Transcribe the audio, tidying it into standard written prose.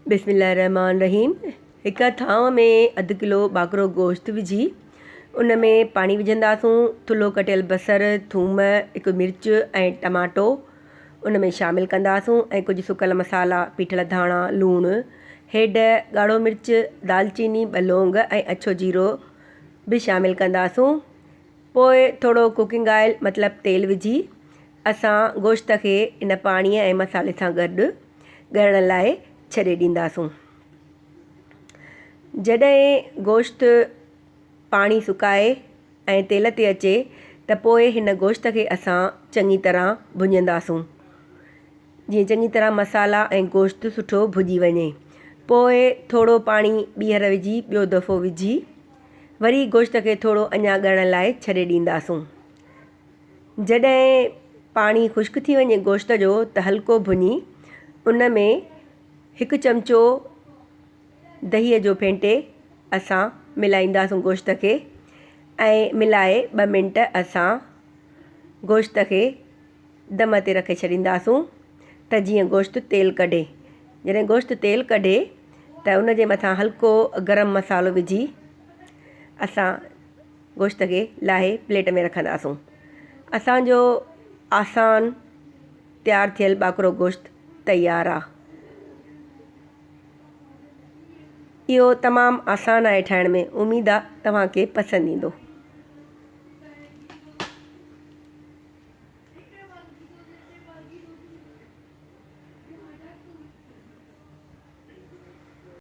बिस्मिल्लाहिर्रहमानिर्रहीम। हिक थांव में अधु किलो ॿाकरो गोश्त विझी उन में पाणी विझंदासूं। थुल्हो कटियल बसर, थूम, हिकु मिर्च ऐं टमाटो उन में शामिलु कंदासूं ऐं कुझु सुकल मसाला, पीठल धाणा, लूणु, हेड, ॻाढ़ो मिर्च, दालचीनी, ॿ लौंग ऐं अछो जीरो बि शामिलु कंदासूं। पोइ थोरो कुकिंग ऑयल मतिलबु तेल विझी असां गोश्त खे इन पाणीअ ऐं मसाले सां गॾु ॻरण लाइ छॾे ॾींदासूं। जॾहिं गोश्त पाणी सुकाए ऐं तेल ते अचे त पोइ हिन गोश्त खे असां चङी तरह भुञंदासूं, जीअं चङी तरह मसाला ऐं गोश्त सुठो भुॼी वञे। पोइ थोरो पाणी ॿीहर विझी ॿियो दफ़ो विझी वरी गोश्त खे थोरो अञा ॻरण लाइ छॾे ॾींदासूं। जॾहिं पाणी ख़ुश्क थी वञे गोश्त जो त हल्को भुञी उन में हिकु चमिचो दहीअ जो फेंटे असां मिलाईंदासूं गोश्त खे ऐं मिलाए 2 मिंट असां गोश्त खे दम ते रखे छॾींदासूं त जीअं गोश्त तेल कढे। जॾहिं गोश्त तेल कढे त उन जे मथां हल्को गरम मसालो विझी असां गोश्त खे लाहे प्लेट में रखंदासूं। असांजो आसान तयारु थियल ॿाकरो गोश्त तयारु आहे। इहो तमामु आसान आहे ठाहिण में। उमेदु आहे तव्हांखे पसंदि ईंदो।